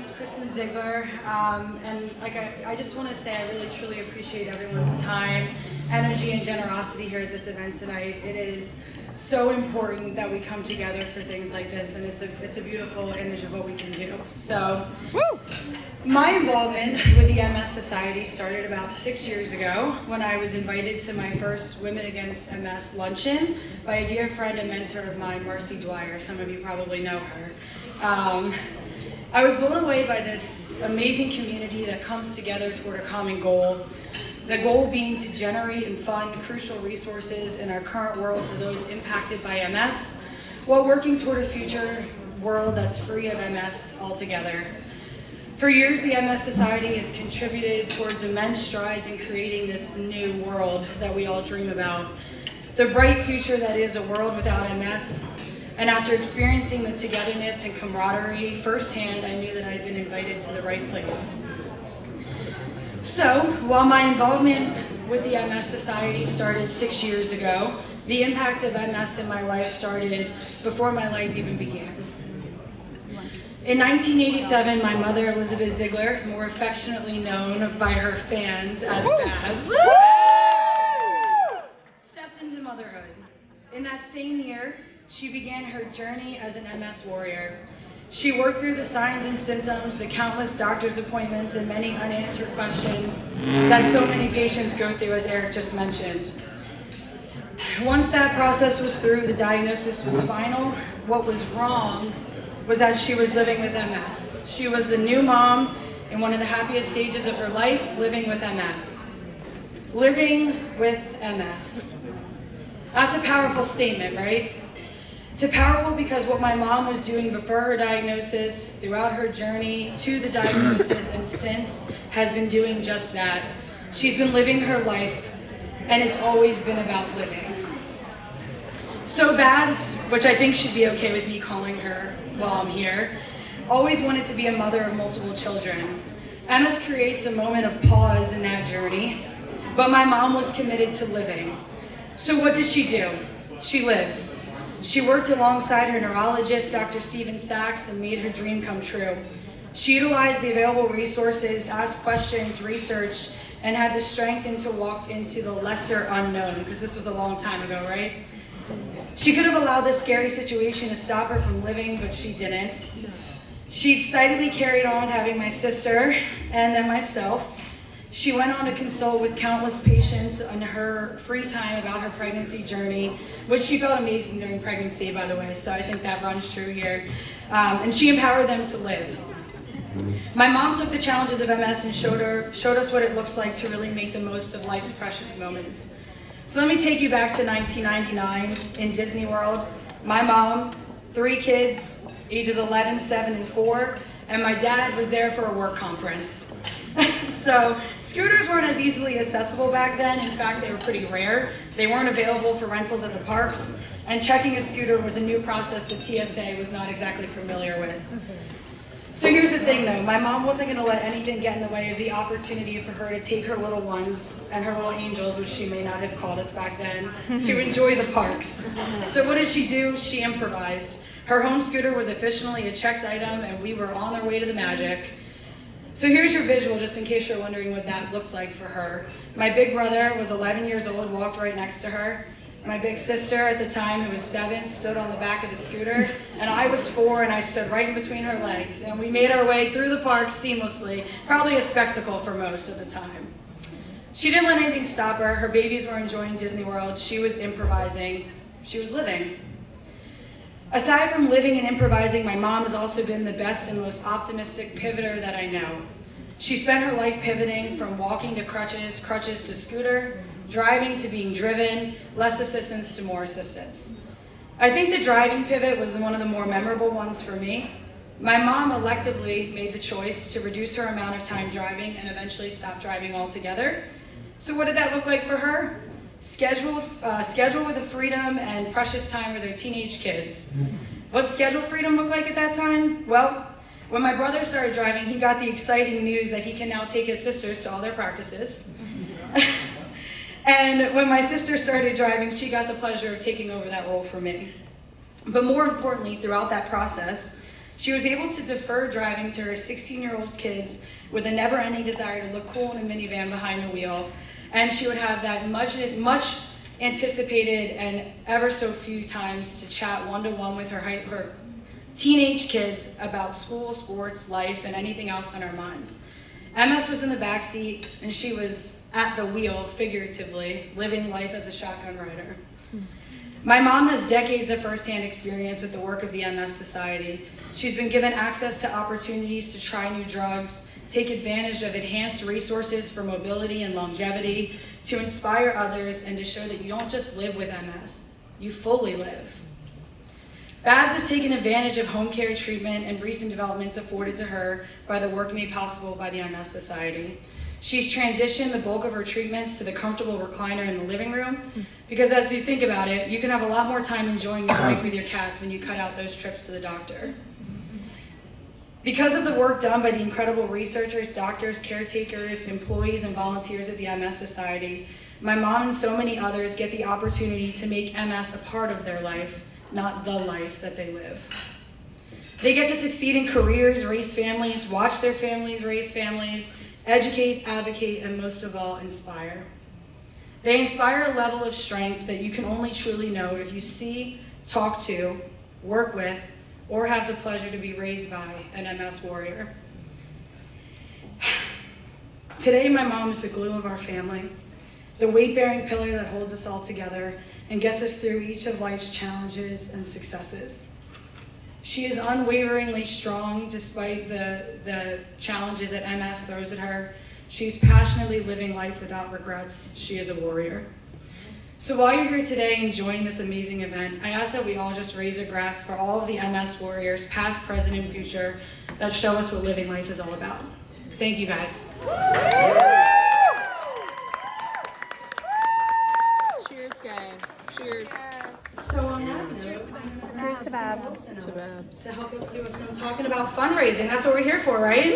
is Kristin Zeigler, and I just want to say I really truly appreciate everyone's time, energy, and generosity here at this event tonight. It is so important that we come together for things like this, and it's a beautiful image of what we can do. So, my involvement with the MS Society started about 6 years ago when I was invited to my first Women Against MS luncheon by a dear friend and mentor of mine, Marcy Dwyer. Some of you probably know her. I was blown away by this amazing community that comes together toward a common goal. The goal being to generate and fund crucial resources in our current world for those impacted by MS, while working toward a future world that's free of MS altogether. For years, the MS Society has contributed towards immense strides in creating this new world that we all dream about. The bright future that is a world without MS. And after experiencing the togetherness and camaraderie firsthand, I knew that I'd been invited to the right place. So, while my involvement with the MS Society started 6 years ago, the impact of MS in my life started before my life even began. In 1987, my mother, Elizabeth Zeigler, more affectionately known by her fans as Babs, stepped into motherhood. In that same year, she began her journey as an MS warrior. She worked through the signs and symptoms, the countless doctor's appointments, and many unanswered questions that so many patients go through, as Eric just mentioned. Once that process was through, the diagnosis was final. What was wrong was that she was living with MS. She was a new mom in one of the happiest stages of her life, living with MS. Living with MS. That's a powerful statement, right? It's powerful because what my mom was doing before her diagnosis, throughout her journey to the diagnosis, and since, has been doing just that. She's been living her life, and it's always been about living. So Babs, which I think should be okay with me calling her while I'm here, always wanted to be a mother of multiple children. MS creates a moment of pause in that journey, but my mom was committed to living. So what did she do? She lived. She worked alongside her neurologist, Dr. Stephen Sachs, and made her dream come true. She utilized the available resources, asked questions, researched, and had the strength to walk into the lesser unknown, because this was a long time ago, right? She could have allowed this scary situation to stop her from living, but she didn't. She excitedly carried on with having my sister and then myself. She went on to consult with countless patients in her free time about her pregnancy journey, which she felt amazing during pregnancy, by the way, so I think that runs true here. And she empowered them to live. My mom took the challenges of MS and showed us what it looks like to really make the most of life's precious moments. So let me take you back to 1999 in Disney World. My mom, 3 kids, ages 11, 7, and 4, and my dad was there for a work conference. So scooters weren't as easily accessible back then. In fact, they were pretty rare. They weren't available for rentals at the parks, and checking a scooter was a new process the TSA was not exactly familiar with. So here's the thing though, my mom wasn't gonna let anything get in the way of the opportunity for her to take her little ones and her little angels, which she may not have called us back then, to enjoy the parks. So what did she do? She improvised. Her home scooter was officially a checked item, and we were on our way to the magic. So here's your visual, just in case you're wondering what that looked like for her. My big brother was 11 years old, walked right next to her. My big sister at the time, who was 7, stood on the back of the scooter, and I was 4, and I stood right in between her legs. And we made our way through the park seamlessly, probably a spectacle for most at the time. She didn't let anything stop her. Her babies were enjoying Disney World. She was improvising. She was living. Aside from living and improvising, my mom has also been the best and most optimistic pivoter that I know. She spent her life pivoting from walking to crutches, crutches to scooter, driving to being driven, less assistance to more assistance. I think the driving pivot was one of the more memorable ones for me. My mom electively made the choice to reduce her amount of time driving and eventually stop driving altogether. So what did that look like for her? Schedule with the freedom and precious time with their teenage kids. What schedule freedom look like at that time? Well, when my brother started driving, he got the exciting news that he can now take his sisters to all their practices. And when my sister started driving, she got the pleasure of taking over that role for me. But more importantly, throughout that process, She was able to defer driving to her 16-year-old kids with a never-ending desire to look cool in a minivan behind the wheel, and she would have that much anticipated and ever so few times to chat one-to-one with her teenage kids about school, sports, life, and anything else on her minds. MS was in the backseat, and she was at the wheel, figuratively, living life as a shotgun rider. My mom has decades of firsthand experience with the work of the MS Society. She's been given access to opportunities to try new drugs, take advantage of enhanced resources for mobility and longevity, to inspire others, and to show that you don't just live with MS, you fully live. Babs has taken advantage of home care treatment and recent developments afforded to her by the work made possible by the MS Society. She's transitioned the bulk of her treatments to the comfortable recliner in the living room, because as you think about it, you can have a lot more time enjoying your life with your cats when you cut out those trips to the doctor. Because of the work done by the incredible researchers, doctors, caretakers, employees, and volunteers at the MS Society, my mom and so many others get the opportunity to make MS a part of their life, not the life that they live. They get to succeed in careers, raise families, watch their families raise families, educate, advocate, and most of all, inspire. They inspire a level of strength that you can only truly know if you see, talk to, work with, or have the pleasure to be raised by an MS warrior. Today, my mom is the glue of our family, the weight-bearing pillar that holds us all together and gets us through each of life's challenges and successes. She is unwaveringly strong despite the challenges that MS throws at her. She's passionately living life without regrets. She is a warrior. So while you're here today enjoying this amazing event, I ask that we all just raise a glass for all of the MS warriors, past, present, and future, that show us what living life is all about. Thank you, guys. Cheers, gang. Cheers. So on that note, Cheers to Babs. To Babs. to help us do some talking about fundraising. That's what we're here for, right?